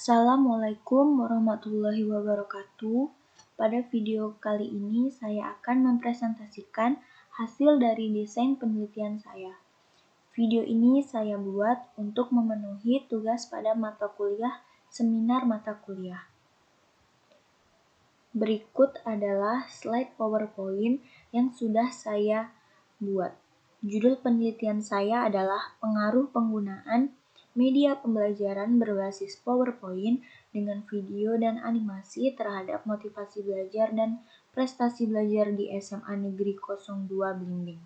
Assalamualaikum warahmatullahi wabarakatuh. Pada video kali ini saya akan mempresentasikan hasil dari desain penelitian saya. Video ini saya buat untuk memenuhi tugas pada mata kuliah seminar mata kuliah. Berikut adalah slide PowerPoint yang sudah saya buat. Judul penelitian saya adalah pengaruh penggunaan media pembelajaran berbasis PowerPoint dengan video dan animasi terhadap motivasi belajar dan prestasi belajar di SMA Negeri 02 Blimbing.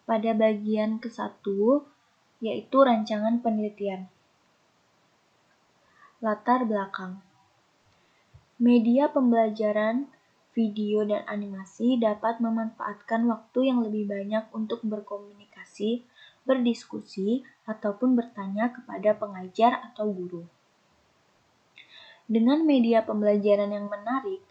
Pada bagian ke-1, yaitu rancangan penelitian. Latar belakang. Media pembelajaran, video, dan animasi dapat memanfaatkan waktu yang lebih banyak untuk berkomunikasi, berdiskusi, ataupun bertanya kepada pengajar atau guru. Dengan media pembelajaran yang menarik,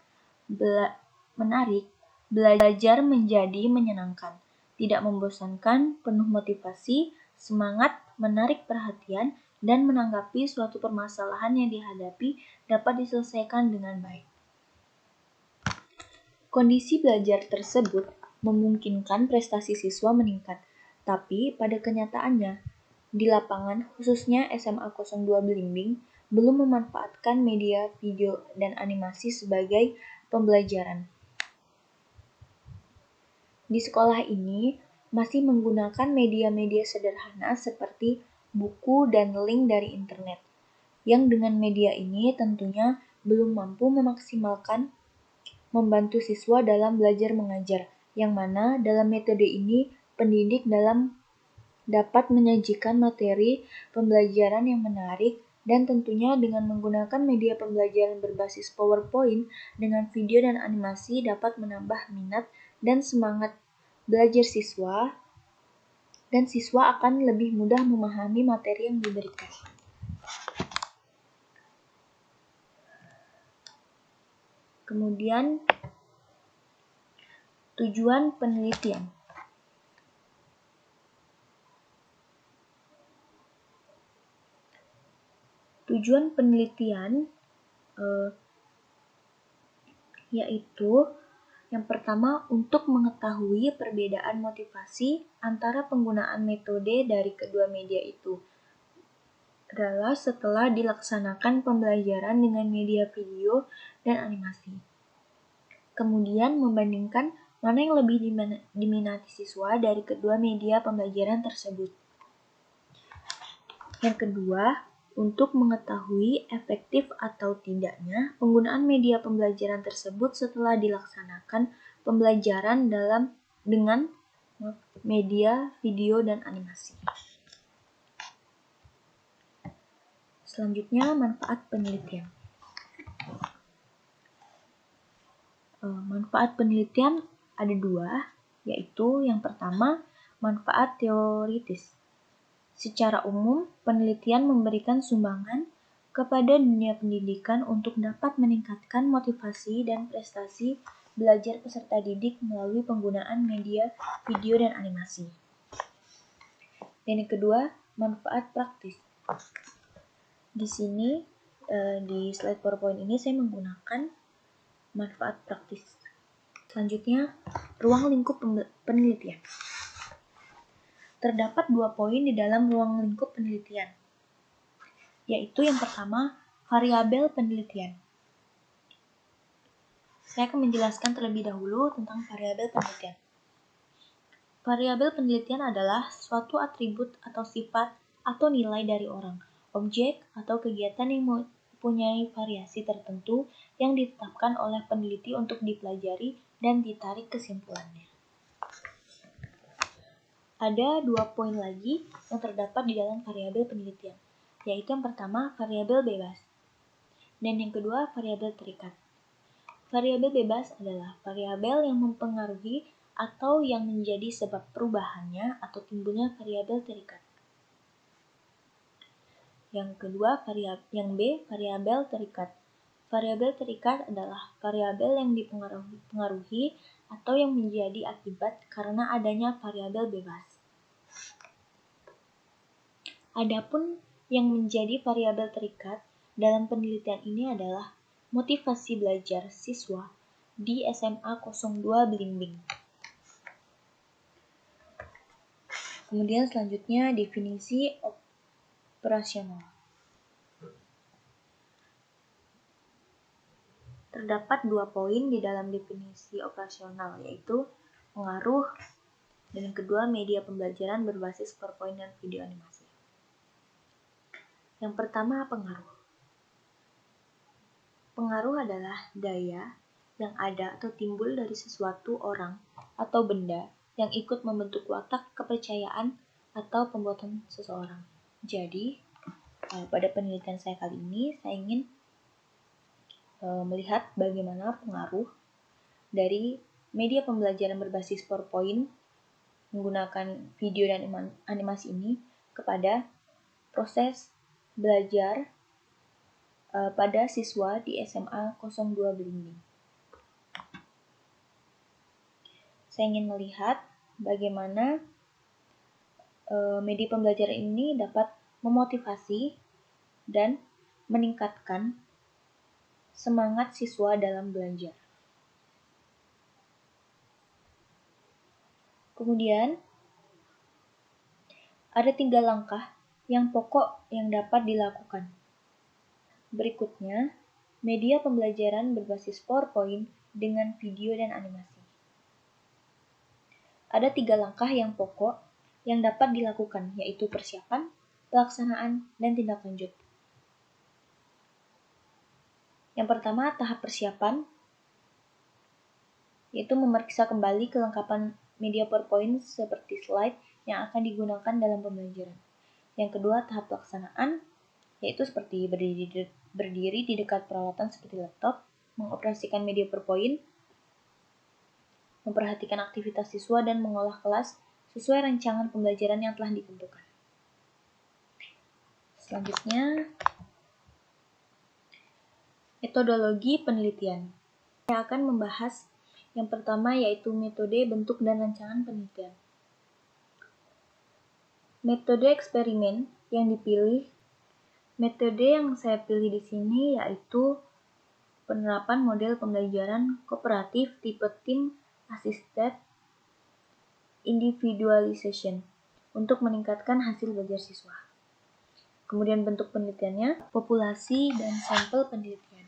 belajar menjadi menyenangkan, tidak membosankan, penuh motivasi, semangat, menarik perhatian, dan menanggapi suatu permasalahan yang dihadapi dapat diselesaikan dengan baik. Kondisi belajar tersebut memungkinkan prestasi siswa meningkat, tapi pada kenyataannya, di lapangan khususnya SMA 02 Blimbing belum memanfaatkan media video dan animasi sebagai pembelajaran. Di sekolah ini masih menggunakan media-media sederhana seperti buku dan link dari internet, yang dengan media ini tentunya belum mampu membantu siswa dalam belajar mengajar, yang mana dalam metode ini pendidik dapat menyajikan materi pembelajaran yang menarik dan tentunya dengan menggunakan media pembelajaran berbasis PowerPoint dengan video dan animasi dapat menambah minat dan semangat belajar siswa, dan siswa akan lebih mudah memahami materi yang diberikan. Kemudian, tujuan penelitian. Tujuan penelitian yaitu yang pertama untuk mengetahui perbedaan motivasi antara penggunaan metode dari kedua media itu adalah setelah dilaksanakan pembelajaran dengan media video dan animasi. Kemudian membandingkan mana yang lebih diminati siswa dari kedua media pembelajaran tersebut. Yang kedua, untuk mengetahui efektif atau tidaknya penggunaan media pembelajaran tersebut setelah dilaksanakan pembelajaran dengan media video dan animasi. Selanjutnya, manfaat penelitian. Manfaat penelitian ada dua, yaitu yang pertama, manfaat teoritis. Secara umum, penelitian memberikan sumbangan kepada dunia pendidikan untuk dapat meningkatkan motivasi dan prestasi belajar peserta didik melalui penggunaan media video dan animasi. Dan yang kedua, manfaat praktis. Di sini, di slide PowerPoint ini saya menggunakan manfaat praktis. Selanjutnya, ruang lingkup penelitian. Terdapat 2 poin di dalam ruang lingkup penelitian, yaitu yang pertama, variabel penelitian. Saya akan menjelaskan terlebih dahulu tentang variabel penelitian. Variabel penelitian adalah suatu atribut atau sifat atau nilai dari orang, objek, atau kegiatan yang mempunyai variasi tertentu yang ditetapkan oleh peneliti untuk dipelajari dan ditarik kesimpulannya. Ada 2 poin lagi yang terdapat di dalam variabel penelitian, yaitu yang pertama, variabel bebas, dan yang kedua, variabel terikat. Variabel bebas adalah variabel yang mempengaruhi atau yang menjadi sebab perubahannya atau timbulnya variabel terikat. Yang kedua, yang B, variabel terikat. Variabel terikat adalah variabel yang dipengaruhi atau yang menjadi akibat karena adanya variabel bebas. Adapun yang menjadi variabel terikat dalam penelitian ini adalah motivasi belajar siswa di SMA 02 Belimbing. Kemudian selanjutnya definisi operasional. Terdapat 2 poin di dalam definisi operasional, yaitu pengaruh dan yang kedua media pembelajaran berbasis PowerPoint dan video animasi. Yang pertama, pengaruh. Pengaruh adalah daya yang ada atau timbul dari sesuatu, orang, atau benda yang ikut membentuk watak, kepercayaan, atau pembuatan seseorang. Jadi, pada penelitian saya kali ini, saya ingin melihat bagaimana pengaruh dari media pembelajaran berbasis PowerPoint menggunakan video dan animasi ini kepada proses belajar pada siswa di SMA 02 Belimbing. Saya ingin melihat bagaimana media pembelajaran ini dapat memotivasi dan meningkatkan semangat siswa dalam belajar. Kemudian, ada 3 langkah yang pokok yang dapat dilakukan. Berikutnya, media pembelajaran berbasis PowerPoint dengan video dan animasi. Ada 3 langkah yang pokok yang dapat dilakukan, yaitu persiapan, pelaksanaan, dan tindak lanjut. Yang pertama, tahap persiapan, yaitu memeriksa kembali kelengkapan media PowerPoint seperti slide yang akan digunakan dalam pembelajaran. Yang kedua, tahap pelaksanaan, yaitu seperti berdiri di dekat peralatan seperti laptop, mengoperasikan media PowerPoint, memperhatikan aktivitas siswa, dan mengolah kelas sesuai rancangan pembelajaran yang telah ditentukan. Selanjutnya, metodologi penelitian. Saya akan membahas yang pertama, yaitu metode, bentuk, dan rancangan penelitian. Metode eksperimen yang dipilih. Metode yang saya pilih di sini yaitu penerapan model pembelajaran kooperatif tipe team assisted individualization untuk meningkatkan hasil belajar siswa. Kemudian bentuk penelitiannya, populasi dan sampel penelitian.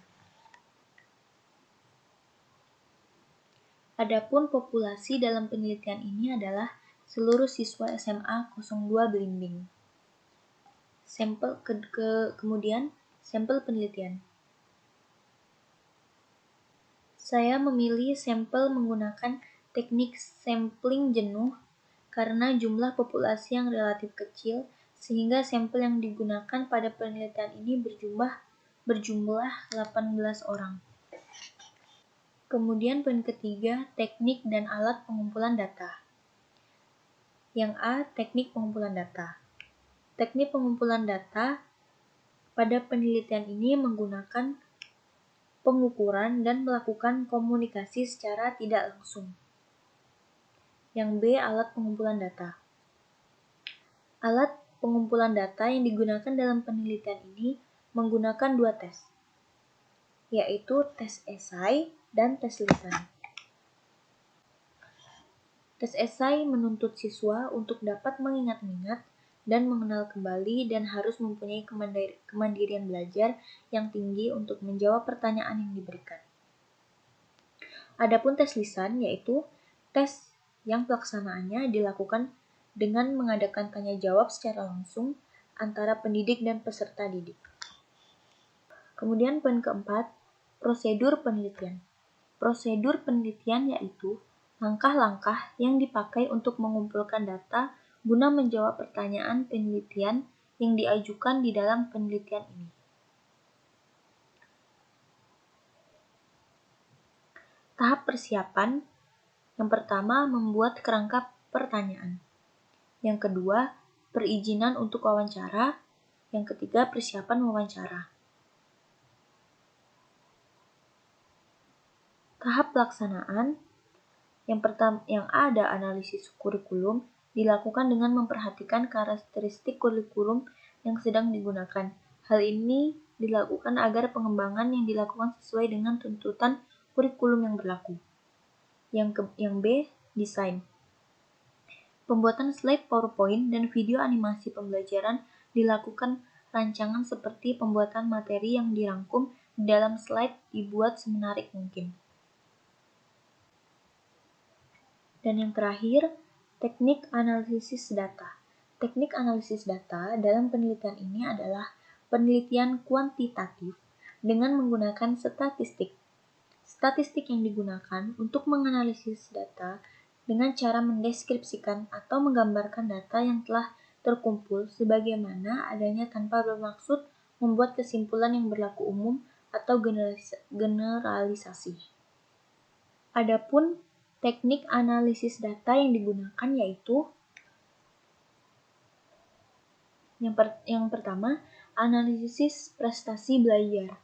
Adapun populasi dalam penelitian ini adalah seluruh siswa SMA 02 Belimbing. Kemudian sampel penelitian. Saya memilih sampel menggunakan teknik sampling jenuh karena jumlah populasi yang relatif kecil sehingga sampel yang digunakan pada penelitian ini berjumlah 18 orang. Kemudian poin ketiga, teknik dan alat pengumpulan data. Yang A, teknik pengumpulan data. Teknik pengumpulan data pada penelitian ini menggunakan pengukuran dan melakukan komunikasi secara tidak langsung. Yang B, alat pengumpulan data. Alat pengumpulan data yang digunakan dalam penelitian ini menggunakan 2 tes, yaitu tes esai dan tes lisan. Tes esai menuntut siswa untuk dapat mengingat-ingat dan mengenal kembali dan harus mempunyai kemandirian belajar yang tinggi untuk menjawab pertanyaan yang diberikan. Adapun tes lisan yaitu tes yang pelaksanaannya dilakukan dengan mengadakan tanya jawab secara langsung antara pendidik dan peserta didik. Kemudian poin keempat, prosedur penelitian. Prosedur penelitian yaitu langkah-langkah yang dipakai untuk mengumpulkan data guna menjawab pertanyaan penelitian yang diajukan di dalam penelitian ini. Tahap persiapan, yang pertama membuat kerangka pertanyaan. Yang kedua, perizinan untuk wawancara. Yang ketiga, persiapan wawancara. Tahap pelaksanaan, yang ada analisis kurikulum dilakukan dengan memperhatikan karakteristik kurikulum yang sedang digunakan. Hal ini dilakukan agar pengembangan yang dilakukan sesuai dengan tuntutan kurikulum yang berlaku. Yang B, desain. Pembuatan slide PowerPoint dan video animasi pembelajaran dilakukan rancangan seperti pembuatan materi yang dirangkum di dalam slide dibuat semenarik mungkin. Dan yang terakhir, teknik analisis data. Teknik analisis data dalam penelitian ini adalah penelitian kuantitatif dengan menggunakan statistik. Statistik yang digunakan untuk menganalisis data dengan cara mendeskripsikan atau menggambarkan data yang telah terkumpul sebagaimana adanya tanpa bermaksud membuat kesimpulan yang berlaku umum atau generalisasi. Adapun teknik analisis data yang digunakan yaitu yang pertama, analisis prestasi belajar.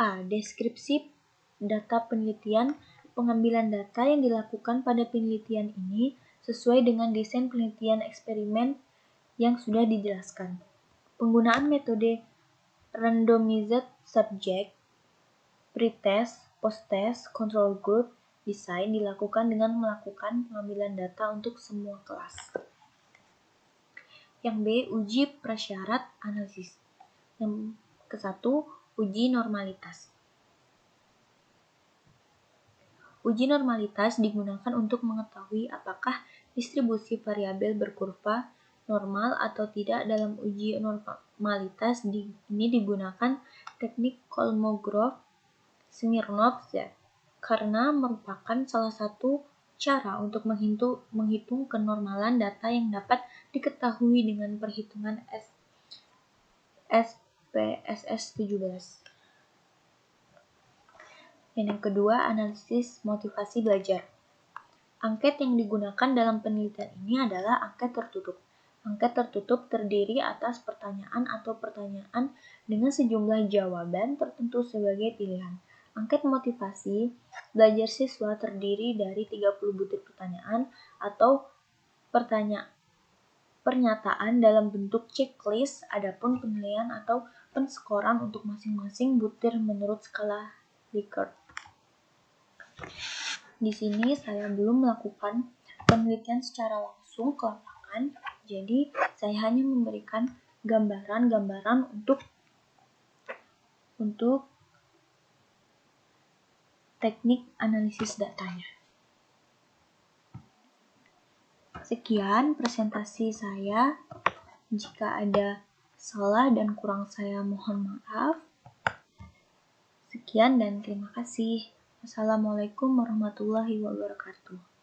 A. Deskripsi data penelitian. Pengambilan data yang dilakukan pada penelitian ini sesuai dengan desain penelitian eksperimen yang sudah dijelaskan. Penggunaan metode randomized subject, pretest, posttest, control group, design dilakukan dengan melakukan pengambilan data untuk semua kelas. Yang B. Uji prasyarat analisis. Yang ke-1, uji normalitas. Uji normalitas digunakan untuk mengetahui apakah distribusi variabel berkurva normal atau tidak. Dalam uji normalitas ini digunakan teknik Kolmogorov-Smirnov karena merupakan salah satu cara untuk menghitung kenormalan data yang dapat diketahui dengan perhitungan SPSS 17. Dan yang kedua, analisis motivasi belajar. Angket yang digunakan dalam penelitian ini adalah angket tertutup. Angket tertutup terdiri atas pertanyaan atau pertanyaan dengan sejumlah jawaban tertentu sebagai pilihan. Angket motivasi belajar siswa terdiri dari 30 butir pertanyaan atau pernyataan dalam bentuk checklist. Adapun penilaian atau penskoran untuk masing-masing butir menurut skala Likert. Di sini saya belum melakukan penelitian secara langsung ke lapangan, jadi saya hanya memberikan gambaran-gambaran untuk teknik analisis datanya. Sekian presentasi saya. Jika ada salah dan kurang saya mohon maaf. Sekian dan terima kasih. Assalamualaikum warahmatullahi wabarakatuh.